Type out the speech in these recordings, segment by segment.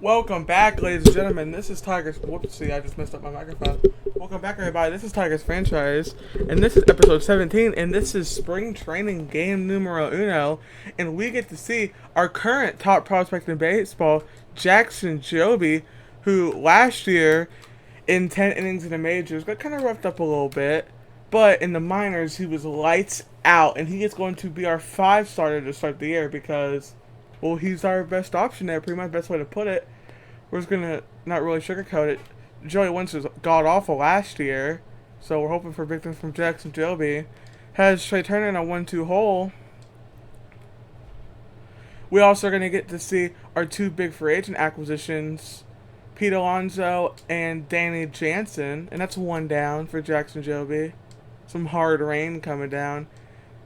Welcome back, ladies and gentlemen. This is Tigers. Whoopsie, I just messed up my microphone. Welcome back, everybody. This is Tigers Franchise, and this is episode 17, and this is spring training game numero uno, and we get to see our current top prospect in baseball, Jackson Joby, who last year, in 10 innings in the majors, got kind of roughed up a little bit, but in the minors, he was lights out, and he is going to be our 5 starter to start the year because, well, he's our best option there, pretty much best way to put it. We're just gonna not really sugarcoat it. Joey Wentz was god awful last year, so we're hoping for big things from Jackson Joby. Has Trey Turner in a 1-2 hole. We also are gonna get to see our 2 big free agent acquisitions, Pete Alonso and Danny Jansen, and that's 1 down for Jackson Joby. Some hard rain coming down.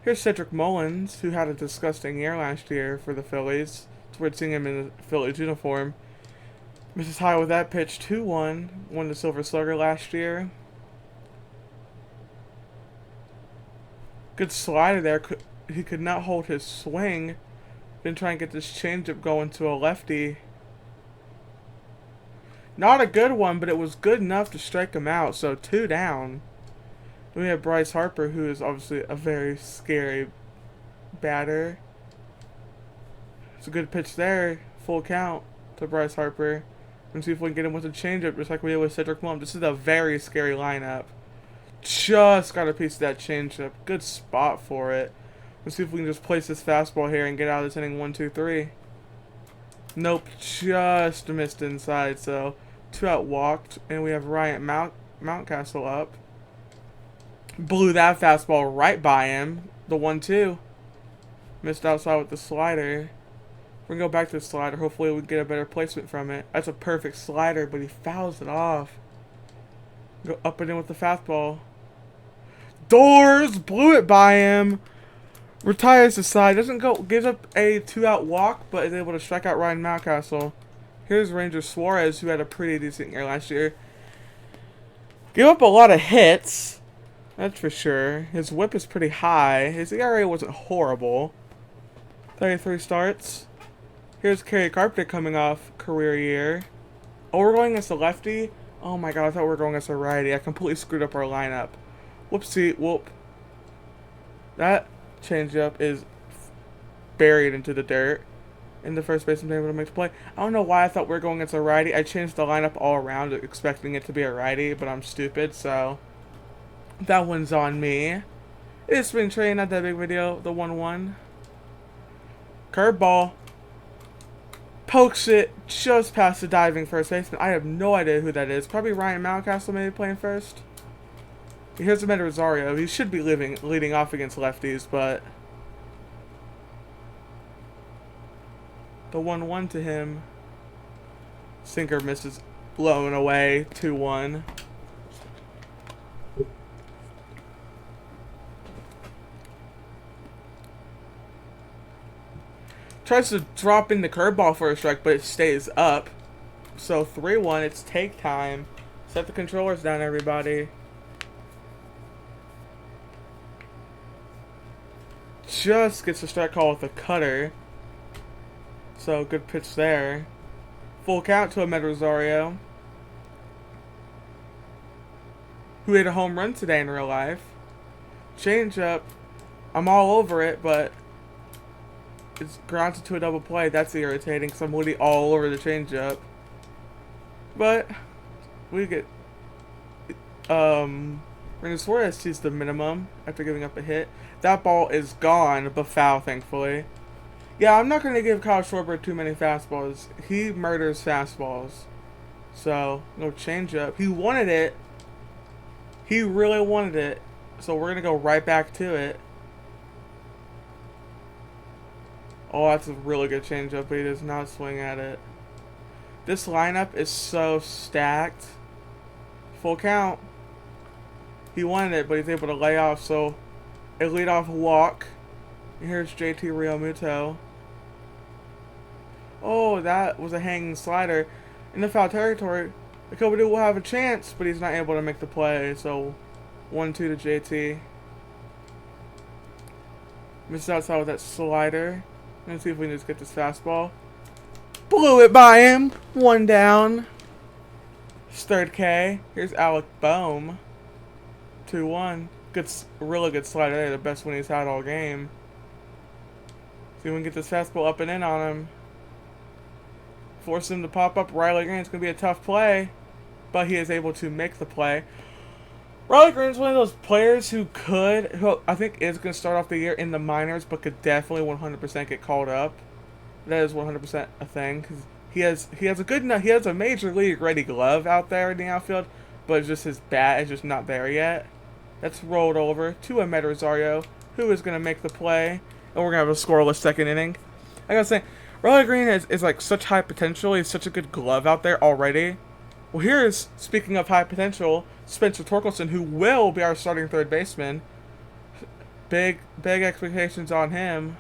Here's Cedric Mullins, who had a disgusting year last year for the Phillies. It's weird seeing him in the Phillies uniform. Misses high with that pitch, 2-1. Won the Silver Slugger last year. Good slider there. He could not hold his swing. Been trying to get this changeup going to a lefty. Not a good one, but it was good enough to strike him out. So 2 down. Then we have Bryce Harper, who is obviously a very scary batter. It's a good pitch there. Full count to Bryce Harper. And see if we can get him with a changeup, just like we did with Cedric Mullins. This is a very scary lineup. Just got a piece of that changeup. Good spot for it. Let's see if we can just place this fastball here and get out of this inning 1-2-3. Nope, just missed inside. So 2 out walked, and we have Ryan Mountcastle up. Blew that fastball right by him. The 1-2. Missed outside with the slider. We're going to go back to the slider. Hopefully we get a better placement from it. That's a perfect slider, but he fouls it off. Go up and in with the fastball. Doors! Blew it by him. Retires the side. Doesn't go. Gives up a 2-out walk, but is able to strike out Ryan Mountcastle. Here's Ranger Suarez, who had a pretty decent year last year. Gave up a lot of hits. That's for sure. His whip is pretty high. His ERA wasn't horrible. 33 starts. Here's Kerry Carpenter coming off career year. Oh, we're going against a lefty? Oh my god, I thought we were going against a righty. I completely screwed up our lineup. Whoopsie, whoop. That changeup is buried into the dirt. And the first baseman able to make the play. I don't know why I thought we were going against a righty. I changed the lineup all around expecting it to be a righty, but I'm stupid, so that one's on me. It's spring training, not that big video. The 1-1. Curveball. Pokes it just past the diving first baseman. I have no idea who that is. Probably Ryan Mountcastle maybe playing first. Here's Amed Rosario. He should be leading off against lefties, but the 1-1 to him. Sinker misses, blown away. 2-1. Tries to drop in the curveball for a strike, but it stays up. So 3-1, it's take time. Set the controllers down, everybody. Just gets a strike call with a cutter. So good pitch there. Full count to Amed Rosario, who hit a home run today in real life. Changeup. I'm all over it, but it's grounded to a double play. That's irritating because I'm literally all over the changeup. But we get Ranger Suarez sees the minimum after giving up a hit. That ball is gone, but foul, thankfully. Yeah, I'm not going to give Kyle Schwarber too many fastballs. He murders fastballs. So, no changeup. He wanted it. He really wanted it. So we're going to go right back to it. Oh, that's a really good changeup, but he does not swing at it. This lineup is so stacked. Full count. He wanted it, but he's able to lay off, so a leadoff walk. And here's JT Realmuto. Oh, that was a hanging slider. In the foul territory, the Kobe will have a chance, but he's not able to make the play, so 1-2 to JT. Missed outside with that slider. Let's see if we can just get this fastball. Blew it by him. One down. It's third K. Here's Alec Boehm. 2-1. Good, really good slider there. The best one he's had all game. See if we can get this fastball up and in on him. Force him to pop up. Riley Green. It's going to be a tough play, but he is able to make the play. Riley Green's one of those players who I think is going to start off the year in the minors, but could definitely 100% get called up. That is 100% a thing, because he has a major league ready glove out there in the outfield, but it's just his bat is just not there yet. That's rolled over to Amed Rosario, who is going to make the play, and we're going to have a scoreless second inning. I gotta say, Riley Green is like such high potential. He's such a good glove out there already. Well, here's, speaking of high potential, Spencer Torkelson, who will be our starting third baseman. Big expectations on him.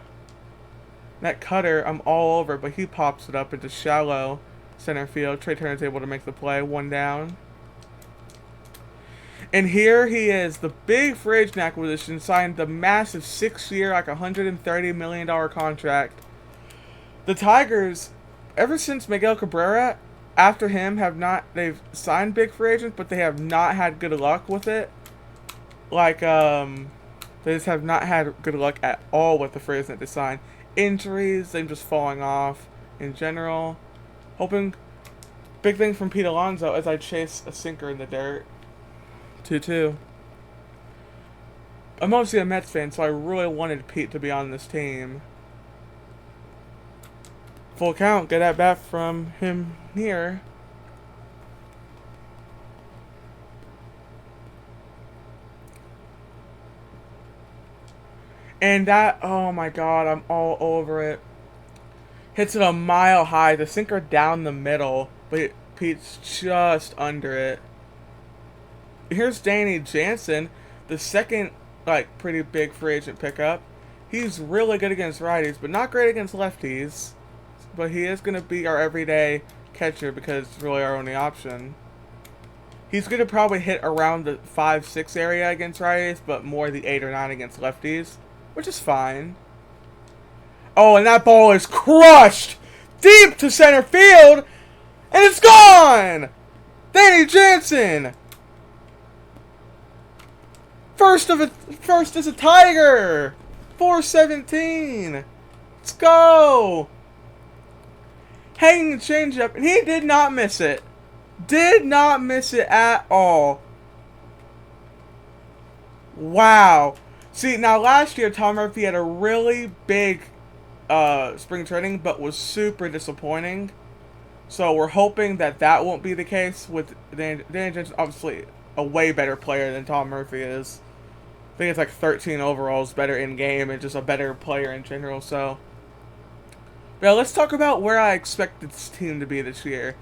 That cutter, I'm all over, but he pops it up into shallow center field. Trey Turner's able to make the play. One down. And here he is, the big free agent acquisition, signed the massive 6-year, like $130 million contract. The Tigers, ever since Miguel Cabrera, after him, they've signed big free agents, but they have not had good luck with it. Like, they just have not had good luck at all with the free agents that they signed. Injuries, them just falling off in general. Hoping, big thing from Pete Alonso as I chase a sinker in the dirt. 2-2. I'm mostly a Mets fan, so I really wanted Pete to be on this team. Full count, get at bat from him here. And that, oh my god, I'm all over it. Hits it a mile high, the sinker down the middle, but Pete's just under it. Here's Danny Jansen, the second, like, pretty big free agent pickup. He's really good against righties, but not great against lefties. But he is going to be our everyday catcher because it's really our only option. He's going to probably hit around the 5-6 area against righties, but more the 8 or 9 against lefties, which is fine. Oh, and that ball is crushed deep to center field, and it's gone! Danny Jansen! First as a Tiger! 417! Let's go! Hanging the changeup, and he did not miss it. Did not miss it at all. Wow. See, now last year, Tom Murphy had a really big spring training, but was super disappointing. So we're hoping that that won't be the case with Danny Jansen. Obviously, a way better player than Tom Murphy is. I think it's like 13 overalls better in game and just a better player in general, so. Yeah, let's talk about where I expect this team to be this year.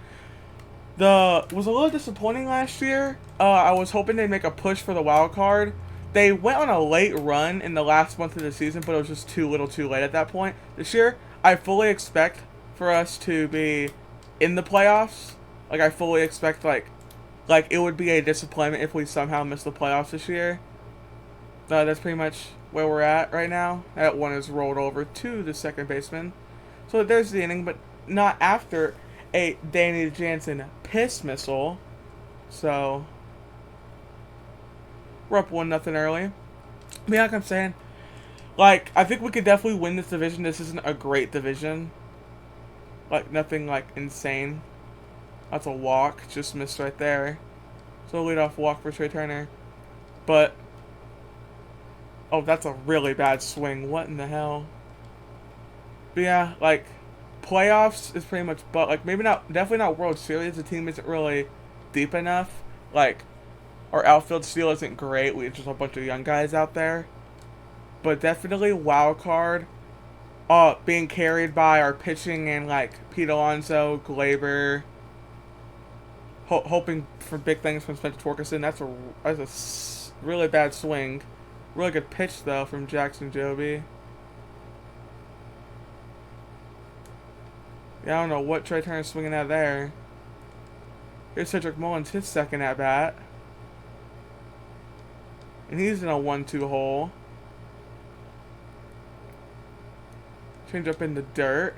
Was a little disappointing last year. I was hoping they'd make a push for the wild card. They went on a late run in the last month of the season, but it was just too late at that point. This year, I fully expect for us to be in the playoffs. Like, I fully expect, like it would be a disappointment if we somehow miss the playoffs this year. That's pretty much where we're at right now. That one is rolled over to the second baseman. So there's the inning, but not after a Danny Jansen piss missile. So we're up 1-0 early. But yeah, like I'm saying, like, I think we could definitely win this division. This isn't a great division. Like, nothing like insane. That's a walk, just missed right there. So leadoff walk for Trey Turner. But oh, that's a really bad swing. What in the hell? But yeah, like, playoffs is pretty much, but like, maybe not, definitely not World Series. The team isn't really deep enough. Like, our outfield still isn't great. We have just a bunch of young guys out there. But definitely wild card. Being carried by our pitching and like Pete Alonso, Glaber. Hoping for big things from Spencer Torkelson. That's a really bad swing. Really good pitch though from Jackson Joby. Yeah, I don't know what Trey Turner's swinging at there. Here's Cedric Mullins, his second at bat. And he's in a 1-2 hole. Change up in the dirt.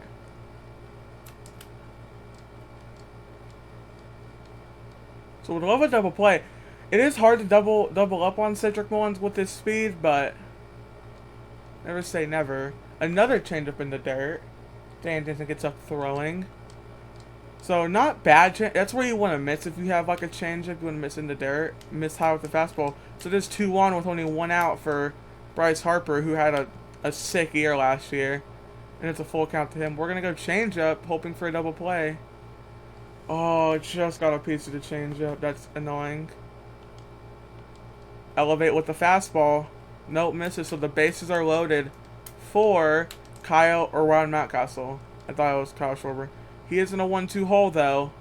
So we'd love a double play. It is hard to double up on Cedric Mullins with his speed, but never say never. Another changeup in the dirt. Dan Denton gets up throwing. So not bad. That's where you want to miss if you have like a changeup. You want to miss in the dirt, miss high with the fastball. So this 2-1 with only 1 out for Bryce Harper, who had a sick year last year, and it's a full count to him. We're gonna go changeup, hoping for a double play. Oh, just got a piece of the changeup. That's annoying. Elevate with the fastball. Nope, misses. So the bases are loaded for Kyle or Ron Mountcastle. I thought it was Kyle Schwarber. He is in a 1-2 hole, though.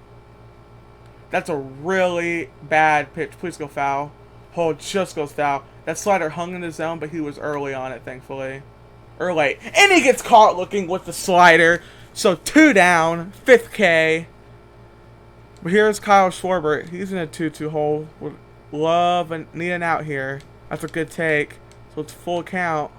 That's a really bad pitch. Please go foul. Hole just goes foul. That slider hung in the zone, but he was early on it, thankfully. Or late. And he gets caught looking with the slider. So 2 down. 5th K. But here's Kyle Schwarber. He's in a 2-2 hole. Would love and need an out here. That's a good take. So it's full count.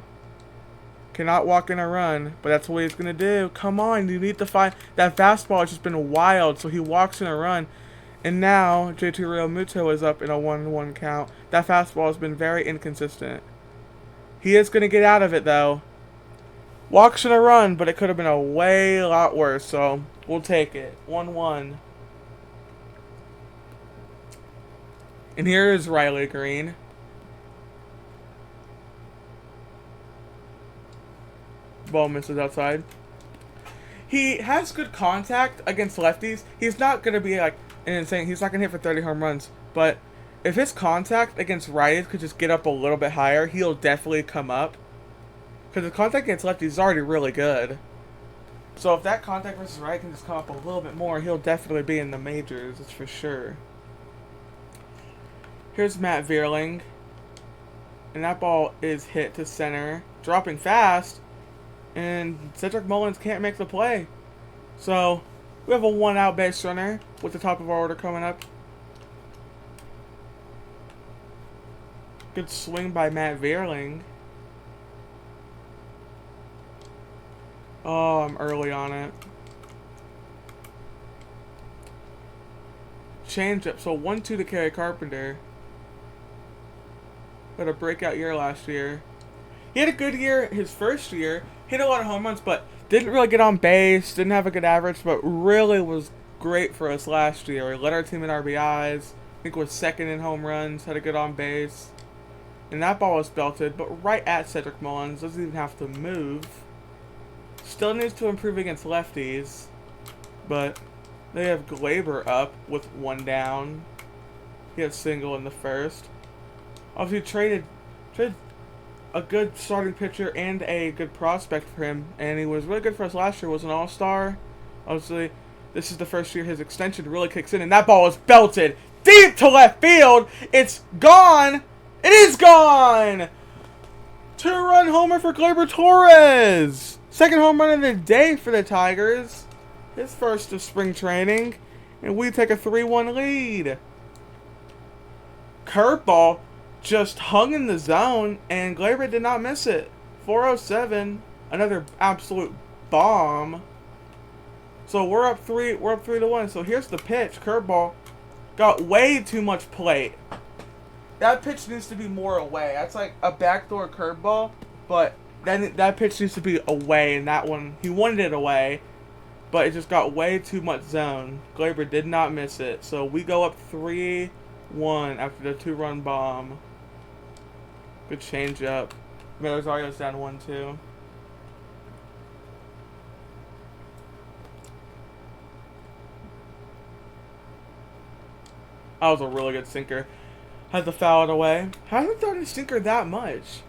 Cannot walk in a run, but that's what he's going to do. Come on, you need to find... That fastball has just been wild, so he walks in a run. And now, JT Realmuto is up in a 1-1 count. That fastball has been very inconsistent. He is going to get out of it, though. Walks in a run, but it could have been a way lot worse, so we'll take it. 1-1. And here is Riley Green. Ball misses outside. He has good contact against lefties. He's not going to be like an insane... He's not going to hit for 30 home runs. But if his contact against righties could just get up a little bit higher, he'll definitely come up. Because the contact against lefties is already really good. So if that contact versus right can just come up a little bit more, he'll definitely be in the majors. That's for sure. Here's Matt Vierling. And that ball is hit to center. Dropping fast. And Cedric Mullins can't make the play. So, we have a 1-out base runner with the top of our order coming up. Good swing by Matt Vierling. Oh, I'm early on it. Change up. So 1-2 to Kerry Carpenter. Had a breakout year last year. He had a good year his first year. Hit a lot of home runs, but didn't really get on base. Didn't have a good average, but really was great for us last year. He led our team in RBIs. I think was second in home runs. Had a good on base. And that ball was belted, but right at Cedric Mullins. Doesn't even have to move. Still needs to improve against lefties. But they have Glaber up with 1 down. He had a single in the first. Obviously traded a good starting pitcher and a good prospect for him, and he was really good for us last year. Was an all-star. Obviously, this is the first year his extension really kicks in, and that ball is belted deep to left field. It's gone. It is gone. 2-run homer for Gleyber Torres. Second home run of the day for the Tigers. His first of spring training, and we take a 3-1 lead. Curveball just hung in the zone, and Gleyber did not miss it. 407, another absolute bomb. So we're up 3-1. So here's the pitch. Curveball got way too much plate. That pitch needs to be more away. That's like a backdoor curveball, but that pitch needs to be away, and that one, he wanted it away, but it just got way too much zone. Gleyber did not miss it. So we go up 3-1 after the 2-run bomb. Good change up. Rosario's down 1-2. That was a really good sinker. Had to foul it away. Hasn't thrown a sinker that much.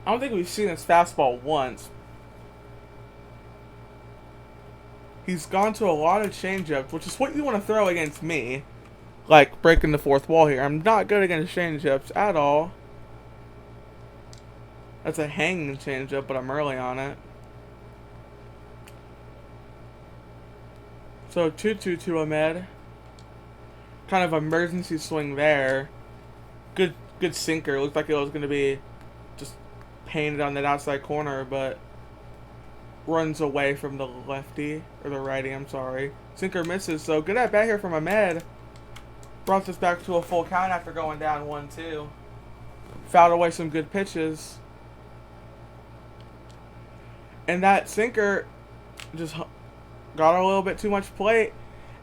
I don't think we've seen his fastball once. He's gone to a lot of changeups, which is what you want to throw against me. Like, breaking the fourth wall here. I'm not good against changeups at all. That's a hanging changeup, but I'm early on it. So, 2-2 to Ahmed. Kind of emergency swing there. Good sinker. Looked like it was going to be just painted on that outside corner, but runs away from the lefty, or the righty, I'm sorry. Sinker misses, so good at bat here from Ahmed. Brought us back to a full count after going down 1-2. Fouled away some good pitches. And that sinker just got a little bit too much plate.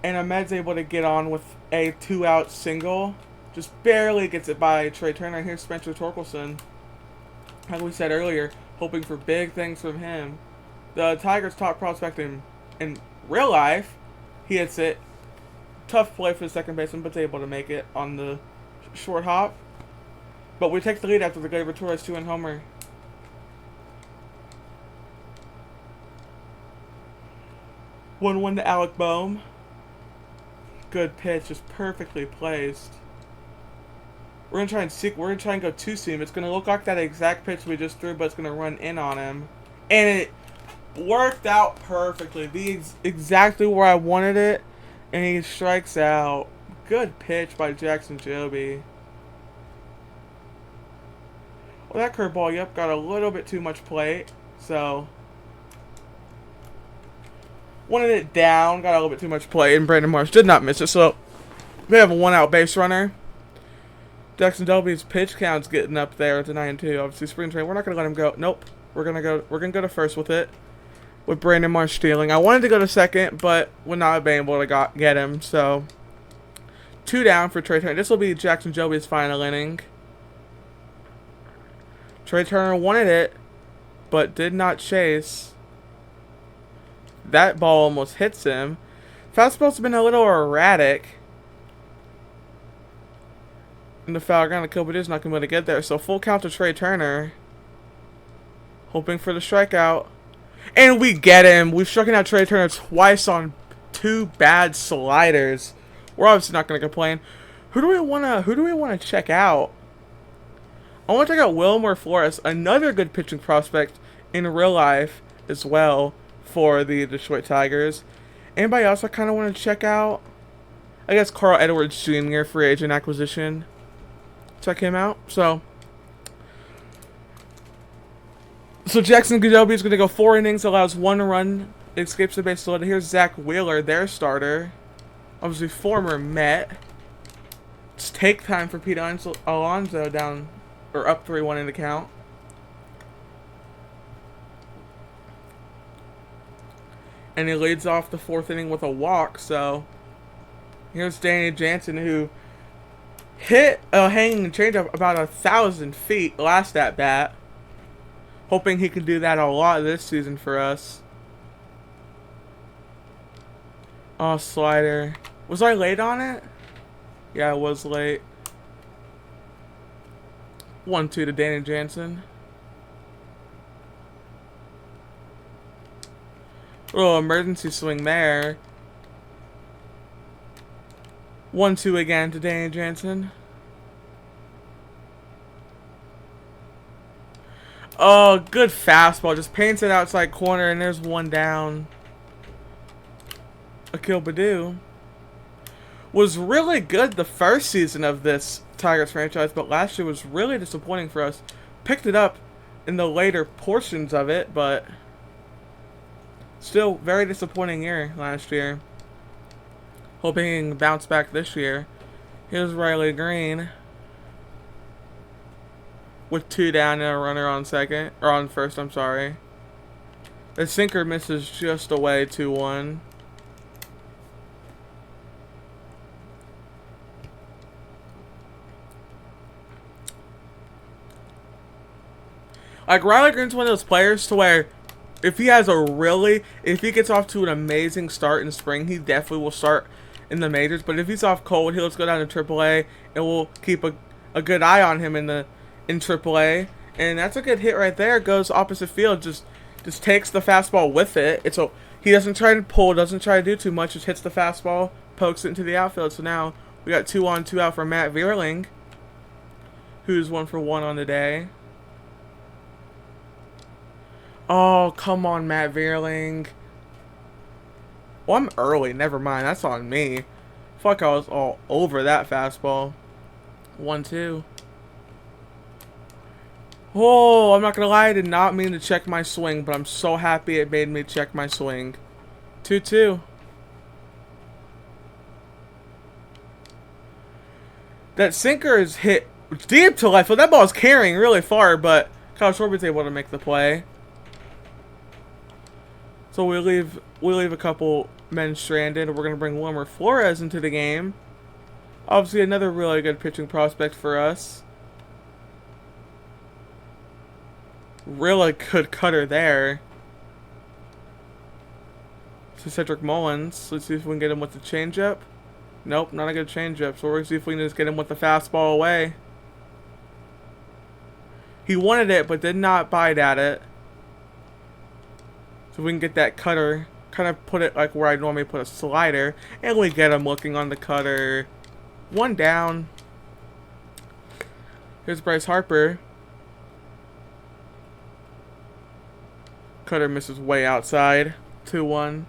And Ahmed's able to get on with a 2-out single. Just barely gets it by Trey Turner. Here's Spencer Torkelson. Like we said earlier, hoping for big things from him. The Tigers' top prospect in real life. He hits it. Tough play for the second baseman, but able to make it on the short hop. But we take the lead after the Gleyber Torres 2-run homer. 1-1 to Alec Boehm. Good pitch, just perfectly placed. We're gonna try and go two seam. It's gonna look like that exact pitch we just threw, but it's gonna run in on him, and it worked out perfectly. Exactly where I wanted it, and he strikes out. Good pitch by Jackson Jobe. Well, that curveball, yep, got a little bit too much plate, so wanted it down, got a little bit too much plate, and Brandon Marsh did not miss it. So we have a 1-out base runner. Jackson Jobe's pitch count's getting up there to 9-2. Obviously, spring training. We're not gonna let him go. Nope. We're gonna go to first with it. With Brandon Marsh stealing. I wanted to go to second, but would not have been able to get him. So 2 down for Trey Turner. This will be Jackson Jobe's final inning. Trey Turner wanted it, but did not chase. That ball almost hits him. Fastball's been a little erratic. And the foul ground, the kill, but is not going to be able to get there. So full count to Trey Turner. Hoping for the strikeout. And we get him. We've struck out Trey Turner twice on 2 bad sliders. We're obviously not going to complain. Who do we want to check out? I want to check out Wilmer Flores, another good pitching prospect in real life as well for the Detroit Tigers. Anybody else I kind of want to check out? I guess Carl Edwards Jr., free agent acquisition. Check him out. So Jackson Jobe is going to go 4 innings, allows 1 run, escapes the base loaded. Here's Zach Wheeler, their starter. Obviously former Met. It's take time for Pete Alonso down, or up 3-1 in the count. And he leads off the 4th inning with a walk. So here's Danny Jansen, who hit a hanging changeup about 1,000 feet last at bat. Hoping he can do that a lot this season for us. Oh, slider. Was I late on it? Yeah, I was late. 1-2 to Danny Jansen. Little emergency swing there. 1-2 again to Danny Jansen. Oh, good fastball. Just paints it outside corner, and there's 1 down. Akil Baddoo was really good the first season of this Tigers franchise, but last year was really disappointing for us. Picked it up in the later portions of it, but still very disappointing year last year. Hoping he can bounce back this year. Here's Riley Green with 2 down and a runner on second, or on first, I'm sorry. The sinker misses just away, 2-1. Like, Riley Green's one of those players to where if he gets off to an amazing start in spring, he definitely will start in the majors. But if he's off cold, he'll just go down to AAA, and we'll keep a good eye on him in AAA. And that's a good hit right there. Goes opposite field, just takes the fastball with it. He doesn't try to pull, doesn't try to do too much, just hits the fastball, pokes it into the outfield. So now we got 2 on, 2 out for Matt Vierling, who's 1 for 1 on the day. Oh, come on, Matt Vierling. Well, I'm early. Never mind. That's on me. Fuck, I was all over that fastball. 1-2. Oh, I'm not going to lie. I did not mean to check my swing, but I'm so happy it made me check my swing. 2-2. That sinker is hit deep to left. Well, that ball is carrying really far, but Kyle Schwarber's able to make the play. So we leave a couple men stranded. We're gonna bring Wilmer Flores into the game. Obviously, another really good pitching prospect for us. Really good cutter there. To Cedric Mullins. Let's see if we can get him with the changeup. Nope, not a good changeup. So we're going to see if we can just get him with the fastball away. He wanted it, but did not bite at it. So we can get that cutter. Kind of put it like where I normally put a slider. And we get him looking on the cutter. One down. Here's Bryce Harper. Cutter misses way outside. 2-1.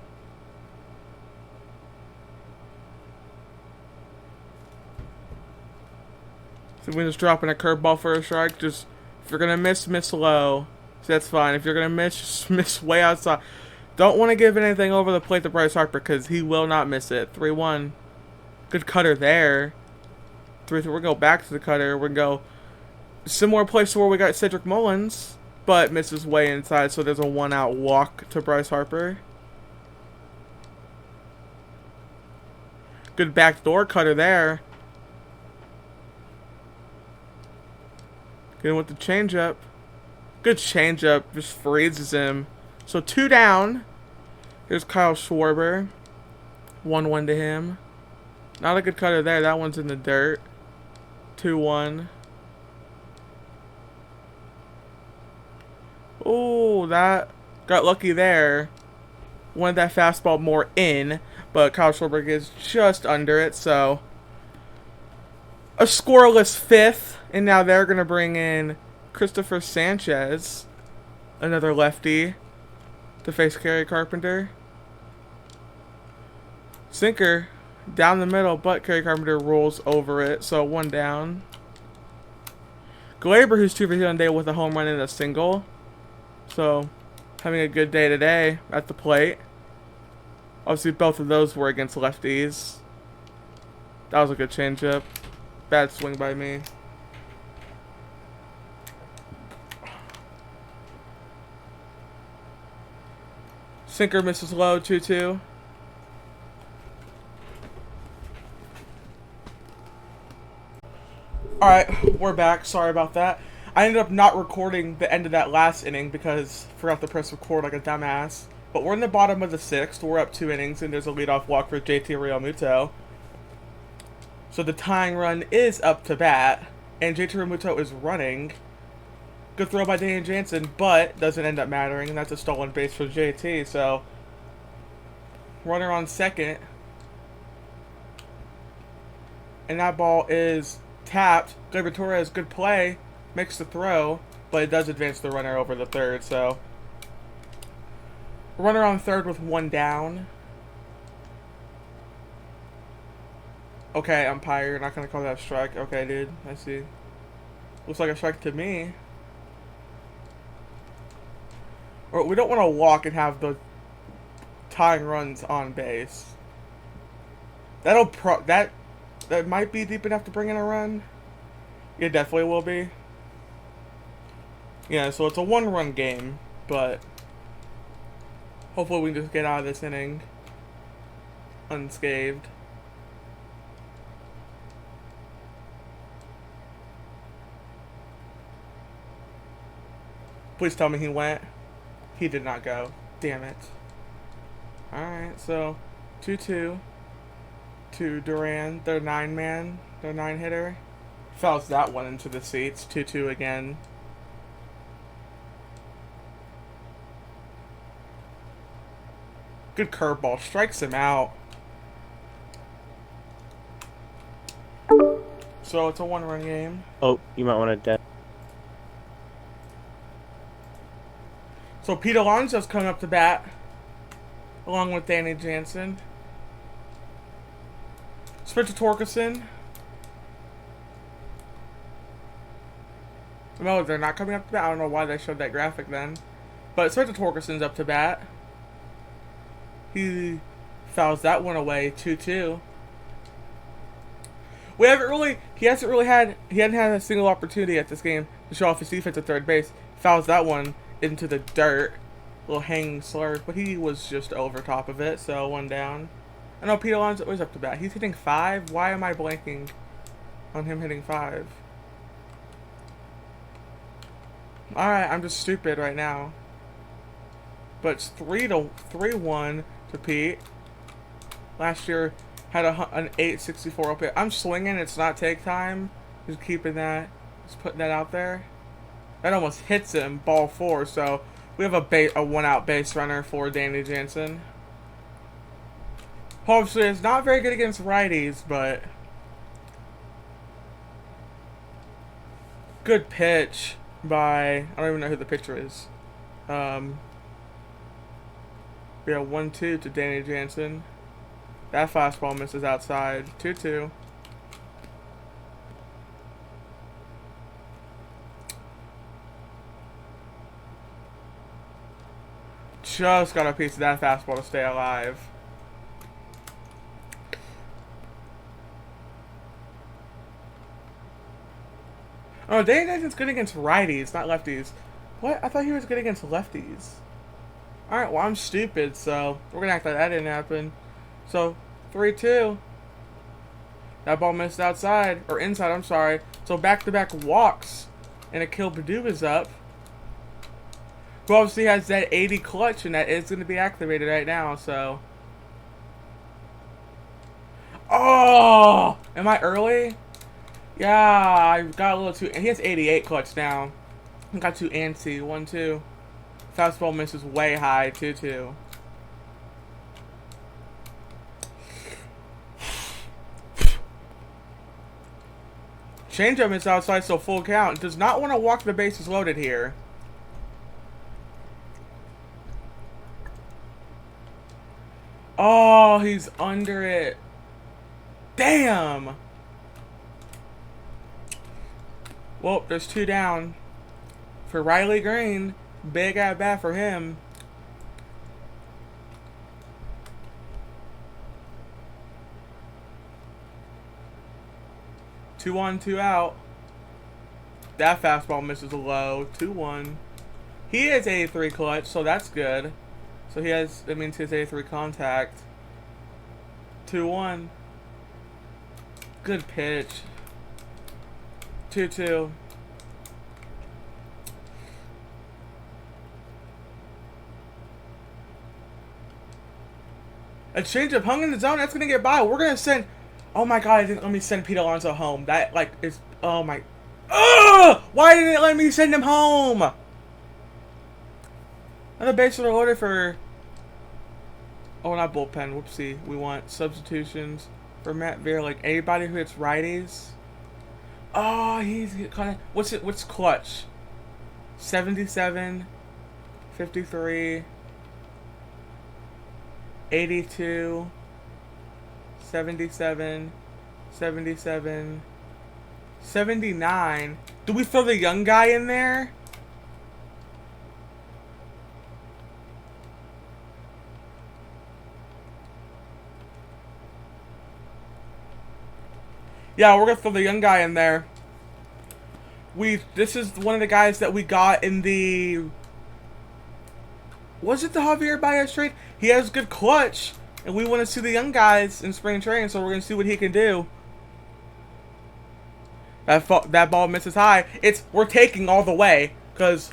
So we're just dropping a curveball for a strike. Just, if you're going to miss low. So that's fine. If you're going to just miss way outside. Don't want to give anything over the plate to Bryce Harper because he will not miss it. 3-1. Good cutter there. 3-3. We're going to go back to the cutter. We're going to go similar place to where we got Cedric Mullins. But misses way inside. So there's a 1-out walk to Bryce Harper. Good backdoor cutter there. Get him with the changeup. Good changeup. Just freezes him. So 2 down. Here's Kyle Schwarber. 1-1 to him. Not a good cutter there. That one's in the dirt. 2-1. Oh, that got lucky there. Wanted that fastball more in. But Kyle Schwarber is just under it. So a scoreless 5th. And now they're going to bring in Christopher Sanchez, another lefty, to face Kerry Carpenter. Sinker down the middle, but Kerry Carpenter rolls over it, so 1 down. Glaber, who's 2 for 2 on day with a home run and a single. So, having a good day today at the plate. Obviously, both of those were against lefties. That was a good changeup. Bad swing by me. Sinker misses low, 2-2. Alright, we're back. Sorry about that. I ended up not recording the end of that last inning because I forgot to press record like a dumbass. But we're in the bottom of the 6th. We're up 2 innings, and there's a leadoff walk for JT Realmuto. So the tying run is up to bat, and JT Realmuto is running. Good throw by Daniel Jansen, but doesn't end up mattering, and that's a stolen base for JT, so runner on second. And that ball is tapped. Gleyber Torres, good play, makes the throw, but it does advance the runner over the third, so runner on third with 1 down. Okay, umpire, you're not going to call that a strike. Okay, dude, I see. Looks like a strike to me. Or we don't want to walk and have the tying runs on base. That might be deep enough to bring in a run. It definitely will be. Yeah, so it's a 1-run game, but hopefully we can just get out of this inning unscathed. Please tell me he went. He did not go. Damn it. Alright, so 2-2 to Duran, their 9-man, their 9-hitter. Fouls that one into the seats. 2-2 again. Good curveball. Strikes him out. So it's a 1-run game. Oh, you might want to... So Pete Alonso's coming up to bat, along with Danny Jansen. Spencer Torkelson. No, they're not coming up to bat. I don't know why they showed that graphic then. But Spencer Torkelson's up to bat. He fouls that one away, 2-2. He hasn't had a single opportunity at this game to show off his defense at third base. Fouls that one into the dirt. Little hanging slurve, but he was just over top of it, so one down. I know Pete Alonso was up to bat. He's hitting 5. Why am I blanking on him hitting 5? Alright, I'm just stupid right now. But it's 3-1 to Pete. Last year had an 864 OP. I'm swinging. It's not take time. Just keeping that. Just putting that out there. That almost hits him. Ball 4. So we have a one-out base runner for Danny Jansen. Obviously, it's not very good against righties, but good pitch by, I don't even know who the pitcher is. Yeah, 1-2 to Danny Jansen. That fastball misses outside. 2-2. Just got a piece of that fastball to stay alive. Oh, Danny Jansen's good against righties, not lefties. What? I thought he was good against lefties. Alright, well, I'm stupid, so we're gonna act like that didn't happen. So, 3-2. That ball missed outside, or inside, I'm sorry. So, back-to-back walks, and Akil Baddoo is up. Who obviously has that 80 clutch, and that is going to be activated right now, so. Oh! Am I early? Yeah, I got a little too. And he has 88 clutch now. I got too antsy. 1-2. Fastball misses way high. 2-2. Changeup is outside, so full count. Does not want to walk the bases loaded here. Oh, he's under it. Damn! Well, there's 2 down. For Riley Green, big at bat for him. Two on, 2 out. That fastball misses low. 2-1. He is A3 clutch, so that's good. So that means he has A3 contact. 2-1. Good pitch. 2-2. A changeup hung in the zone. That's gonna get by. We're gonna send. Oh my god! It didn't let me send Pete Alonso home. That is. Oh my. Ugh! Why didn't it let me send him home? Another bases are loaded for. Oh, not bullpen. Whoopsie. We want substitutions for Matt Veer. Like anybody who hits righties. Oh, he's kind of. What's clutch? 77, 53, 82, 77, 77, 79. Do we throw the young guy in there? Yeah, we're gonna throw the young guy in there. This is one of the guys that we got in the. Was it the Javier Baez trade? He has good clutch, and we want to see the young guys in spring training, so we're gonna see what he can do. That ball misses high. We're taking all the way because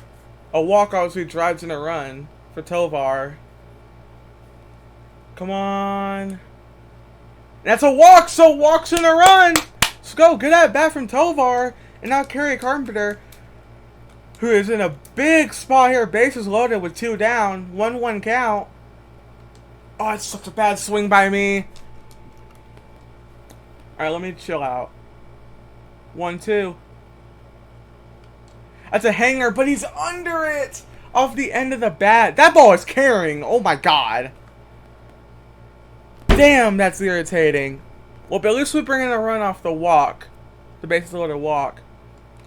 a walk obviously drives in a run for Tovar. Come on. That's a walk, so walks in a run. Let's go. Good at bat from Tovar. And now Kerry Carpenter, who is in a big spot here. Bases loaded with 2 down. 1-1 count. Oh, it's such a bad swing by me. Alright, let me chill out. 1-2. That's a hanger, but he's under it. Off the end of the bat. That ball is carrying. Oh my god. Damn, that's irritating. Well, but at least we bring in a run off the walk. The bases loaded walk.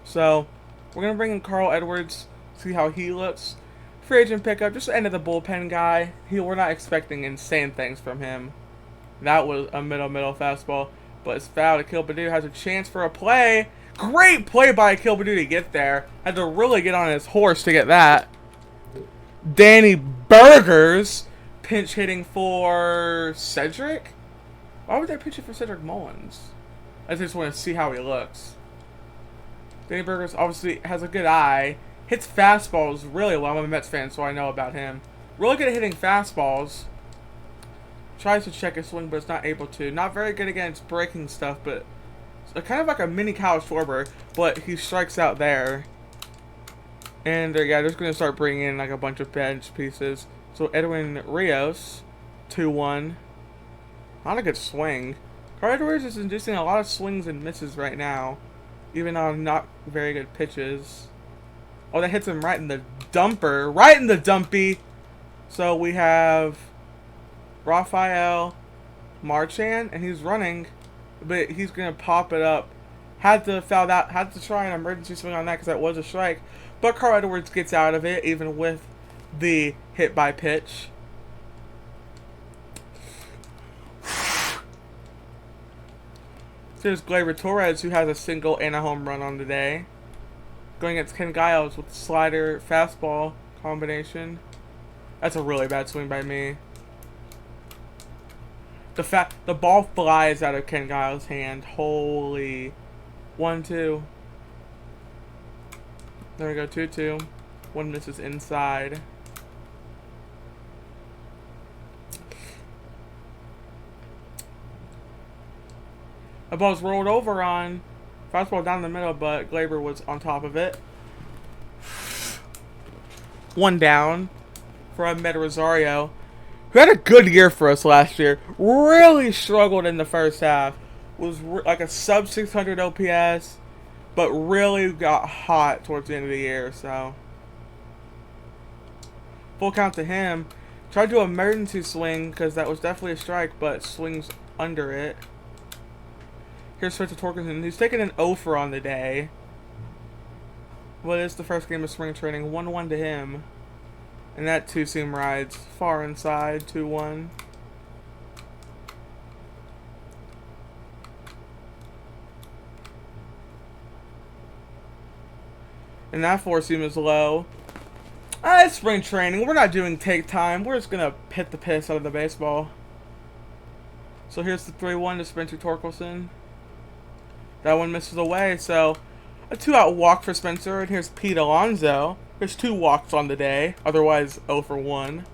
So, we're going to bring in Carl Edwards, see how he looks. Free agent pickup, just the end of the bullpen guy. We're not expecting insane things from him. That was a middle fastball. but it's fouled. Akil Baddoo has a chance for a play. Great play by Akil Baddoo to get there. Had to really get on his horse to get that. Danny Burgers pinch hitting for Cedric. Why would they pinch it for Cedric Mullins? I just want to see how he looks. Danny Burgers obviously has a good eye. Hits fastballs really well. I'm a Mets fan, so I know about him. Really good at hitting fastballs. Tries to check his swing, but is not able to. Not very good against breaking stuff, but kind of like a mini Kyle Schwarber, but he strikes out there. And yeah, they're just going to start bringing in like a bunch of bench pieces. So Edwin Rios, 2-1. Not a good swing. Carl Edwards is inducing a lot of swings and misses right now, even on not very good pitches. Oh, that hits him right in the dumper. Right in the dumpy. So we have Rafael Marchand, and he's running, but he's going to pop it up. Had to foul that. Had to try an emergency swing on that because that was a strike. But Carl Edwards gets out of it, even with the hit by pitch. So there's Gleyber Torres, who has a single and a home run on the day. Going against Ken Giles with the slider fastball combination. That's a really bad swing by me. The ball flies out of Ken Giles' hand. Holy. 1-2. There we go, 2-2. One misses inside. The ball's rolled over on. Fastball down the middle, but Gleyber was on top of it. One down for Ahmed Rosario, who had a good year for us last year. Really struggled in the first half. Was like a sub 600 OPS, but really got hot towards the end of the year. So full count to him. Tried to do an emergency swing because that was definitely a strike, but swings under it. Here's Spencer Torkelson. He's taking an 0 on the day. But it's the first game of spring training. 1-1 to him. And that two-seam rides far inside. 2-1. And that four-seam is low. It's spring training. We're not doing take time. We're just going to hit the piss out of the baseball. So here's the 3-1 to Spencer Torkelson. That one misses away, so a 2-out walk for Spencer. And here's Pete Alonso. There's 2 walks on the day, otherwise 0 for 1.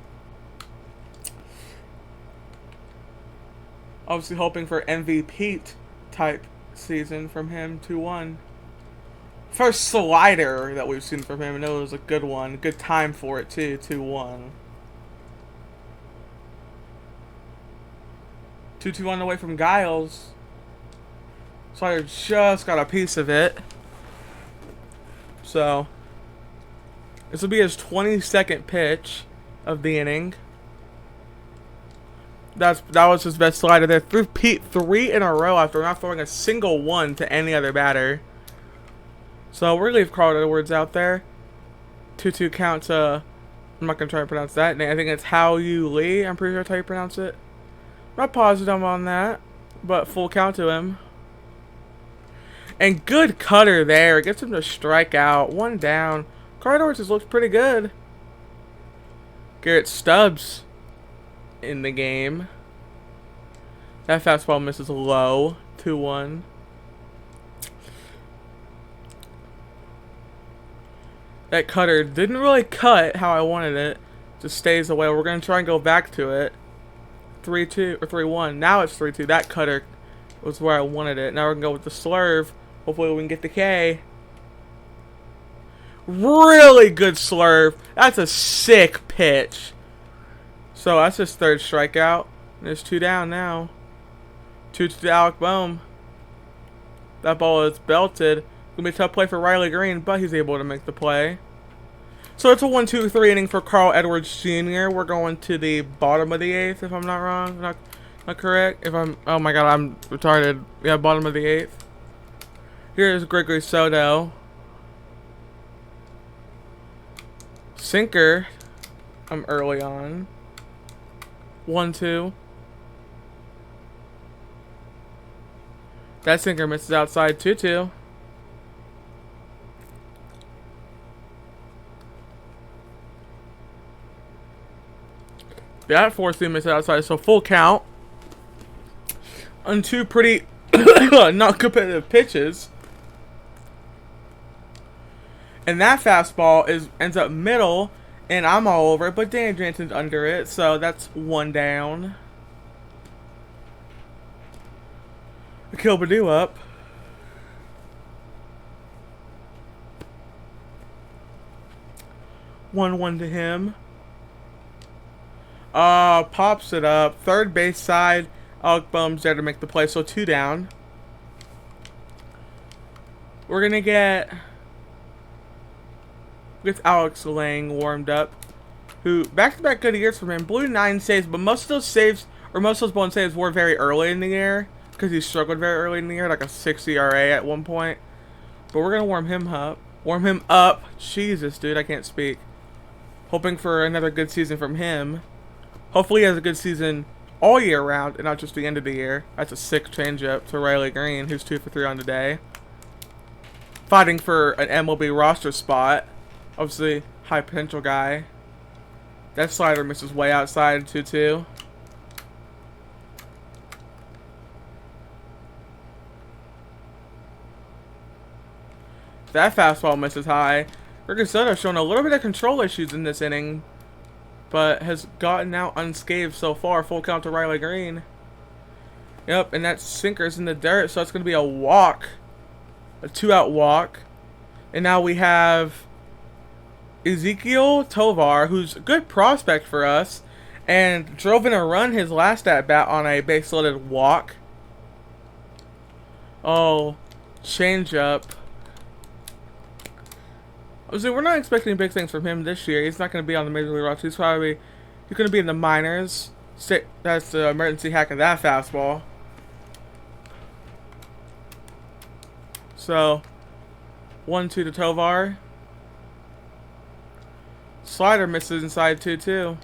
Obviously hoping for MVP type season from him. 2-1. First slider that we've seen from him, and it was a good one. Good time for it too. 2-1. 2-2 away from Giles. Slider just got a piece of it. So this will be his 22nd pitch of the inning. That was his best slider there. Threw Pete 3 in a row after not throwing a single one to any other batter. So we're gonna leave Carl Edwards out there. 2-2 count to, I'm not gonna try to pronounce that name. I think it's HELLOOO Lee. I'm pretty sure that's how you pronounce it. Not positive on that, but full count to him. And good cutter there. Gets him to strike out. 1 down. Carl Edwards has looked pretty good. Garrett Stubbs in the game. That fastball misses low. 2-1. That cutter didn't really cut how I wanted it. Just stays away. We're going to try and go back to it. 3-2 or 3-1. Now it's 3-2. That cutter was where I wanted it. Now we're going to go with the slurve. Hopefully we can get the K. Really good slurve. That's a sick pitch. So that's his 3rd strikeout. There's 2 down now. 2 to Alec Boehm. That ball is belted. Gonna be a tough play for Riley Green, but he's able to make the play. So it's a 1-2-3 inning for Carl Edwards Jr. We're going to the bottom of the 8th, if I'm not wrong. Not correct. If I'm, oh my god, I'm retarded. Yeah, bottom of the 8th. Here's Gregory Soto. Sinker. I'm early on. 1-2. That sinker misses outside 2-2. That 4-2 misses outside, so full count on two pretty not competitive pitches. And that fastball ends up middle, and I'm all over it, but Dan Jansen's under it, so that's one down. Akil Baddoo up. One to him. Pops it up. Third base side. Alec Boehm's there to make the play, so 2 down. We're gonna get Alex Lang warmed up, who back-to-back good years from him. Blew 9 saves, but most of those saves, or most of those blown saves, were very early in the year because he struggled very early in the year, like a 6 ERA at one point. But we're gonna warm him up. Jesus, dude, I can't speak. Hoping for another good season from him. Hopefully he has a good season all year round and not just the end of the year. That's a sick changeup to Riley Green, who's 2 for 3 on the day. Fighting for an MLB roster spot. Obviously, high potential guy. That slider misses way outside, 2-2. That fastball misses high. Ricky Soto showing a little bit of control issues in this inning, but has gotten out unscathed so far. Full count to Riley Green. Yep, and that sinker's in the dirt, so it's going to be a walk. A 2-out walk. And now we have Ezekiel Tovar, who's a good prospect for us, and drove in a run his last at-bat on a base-loaded walk. Oh, changeup. Obviously, we're not expecting big things from him this year. He's not going to be on the Major League roster. He's going to be in the minors. That's the emergency hack of that fastball. So, 1-2 to Tovar. Slider misses inside 2-2.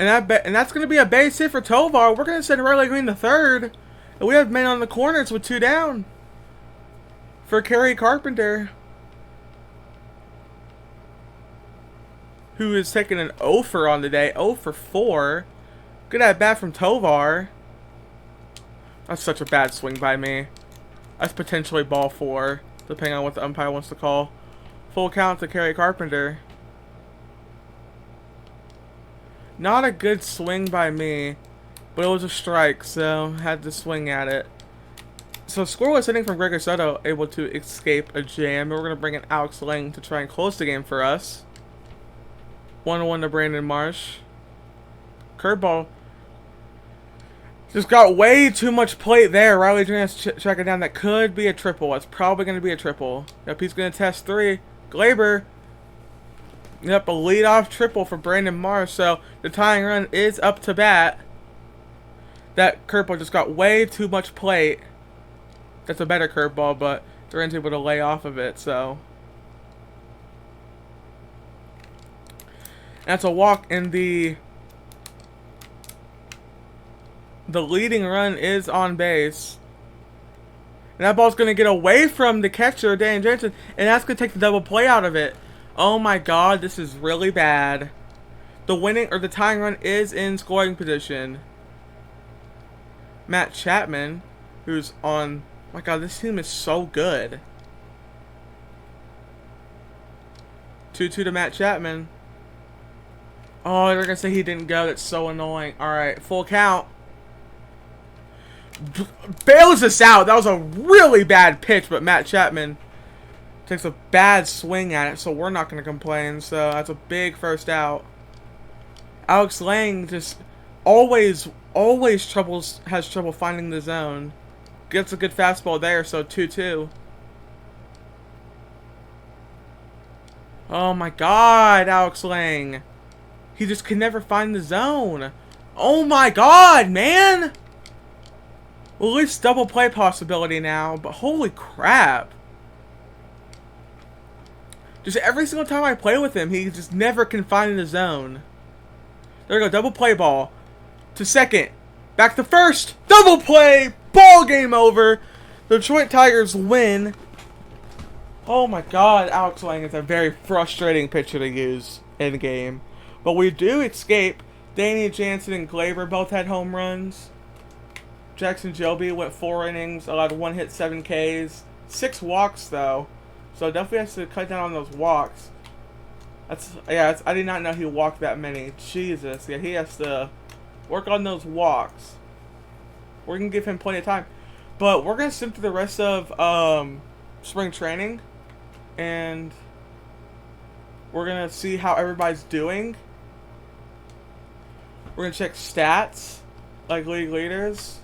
And that's going to be a base hit for Tovar. We're going to send Riley Green to third. And we have men on the corners with 2 down. For Kerry Carpenter, who is taking an 0-for on the day. 0 for 4. Good at bat from Tovar. That's such a bad swing by me. That's potentially ball 4, depending on what the umpire wants to call. Full count to Kerry Carpenter. Not a good swing by me, but it was a strike, so had to swing at it. So scoreless inning from Gregor Soto, able to escape a jam. We're going to bring in Alex Lang to try and close the game for us. 1-1 to Brandon Marsh. Curveball. Just got way too much plate there. Riley Green's checking down. That could be a triple. It's probably going to be a triple. Yep, he's going to test 3. Glaber. Yep, a leadoff triple for Brandon Marsh. So the tying run is up to bat. That curveball just got way too much plate. That's a better curveball, but Duran's able to lay off of it. So that's a walk, and the leading run is on base. And that ball's going to get away from the catcher, Dan Jansen, and that's going to take the double play out of it. Oh my god, this is really bad. The winning, or the tying run is in scoring position. Matt Chapman, who's on... My god, this team is so good. 2-2 to Matt Chapman. Oh, they're going to say he didn't go. That's so annoying. Alright, full count. Bails us out. That was a really bad pitch, but Matt Chapman takes a bad swing at it, so we're not going to complain. So that's a big first out. Alex Lang just always has trouble finding the zone. Gets a good fastball there, so 2-2. Oh my god, Alex Lang. He just can never find the zone. Oh my god, man! Well, at least double play possibility now, but holy crap. Just every single time I play with him, he just never can find the zone. There we go, double play ball. To second. Back to first. Double play. Ball game over. The Detroit Tigers win. Oh my god, Alex Lang is a very frustrating pitcher to use in the game. But we do escape. Danny Jansen and Glaber both had home runs. Jackson Joby went 4 innings, allowed 1 hit, 7 Ks. 6 walks though. So definitely has to cut down on those walks. I did not know he walked that many. Jesus, yeah, he has to work on those walks. We're gonna give him plenty of time. But we're gonna sim through the rest of spring training. And we're going to see how everybody's doing. We're going to check stats, like league leaders.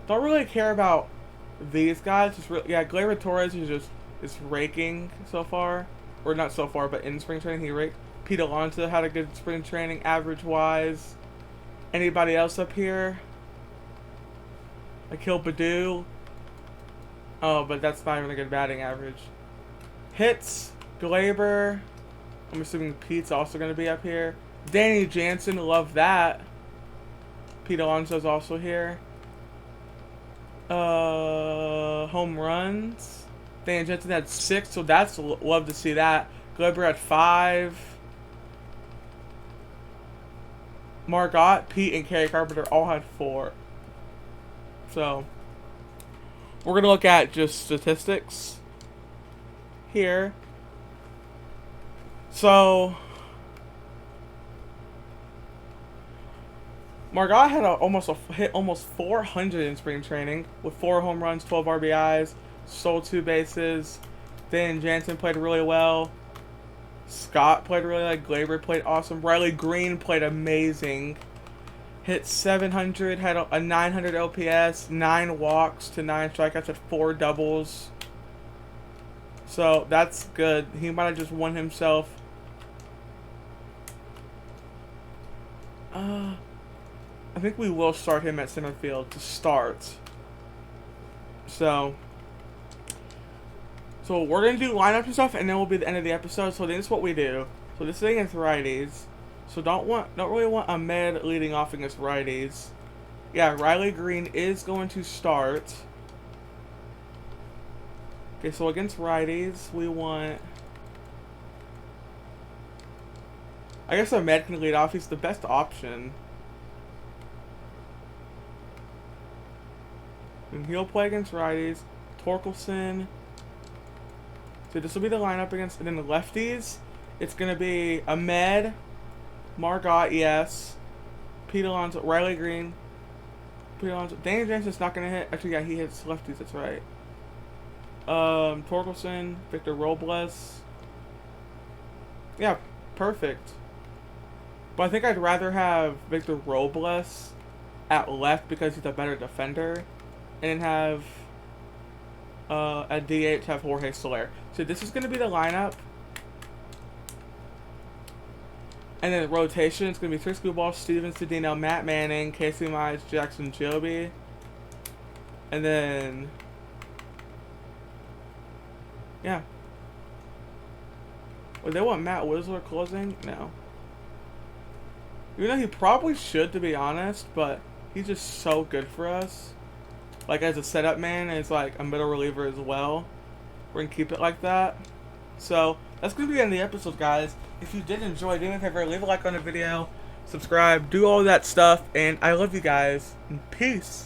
Don't really care about these guys. Just Gleyber Torres is raking so far. Or not so far, but in spring training he raked. Pete Alonso had a good spring training, average-wise. Anybody else up here? Akil Baddoo. Oh, but that's not even a good batting average. Hits, Glaber. I'm assuming Pete's also going to be up here. Danny Jansen, love that. Pete Alonso's also here. Home runs. Danny Jansen had 6, so that's love to see that. Glaber had 5. Margot, Pete, and Kerry Carpenter all had 4. So we're going to look at just statistics here. So Margot had hit almost 400 in spring training with 4 home runs, 12 RBIs, stole 2 bases. Then Jansen played really well. Scott played really well. Glaber played awesome. Riley Green played amazing. Hit 700, had a 900 OPS, 9 walks to 9 strikeouts, had 4 doubles. So that's good. He might have just won himself. I think we will start him at center field to start. So we're gonna do lineups and stuff, and then we'll be the end of the episode. So this is what we do. So this is against righties. So don't really want Ahmed leading off against righties. Yeah, Riley Green is going to start. Okay, so against righties, we want... I guess Ahmed can lead off. He's the best option. And he'll play against righties. Torkelson. So this will be the lineup against... And then the lefties, it's going to be Ahmed, Margot, yes. Pete Alonso, Riley Green. Pete Alonso. Danny Jansen's not going to hit. Actually, yeah, he hits lefties. That's right. Torkelson, Victor Robles. Yeah, perfect. But I think I'd rather have Victor Robles at left because he's a better defender. And then have at DH have Jorge Soler. So this is going to be the lineup. And then rotation, it's going to be Trisco Ball, Steven Cedeno, Matt Manning, Casey Mize, Jackson Joby. And then... yeah. Would they want Matt Whistler closing? No. Even though he probably should, to be honest, but he's just so good for us. Like, as a setup man, and it's like a middle reliever as well. We're going to keep it like that. So, that's going to be the end of the episode, guys. If you did enjoy, do me a favor, leave a like on the video, subscribe, do all that stuff, and I love you guys. And peace.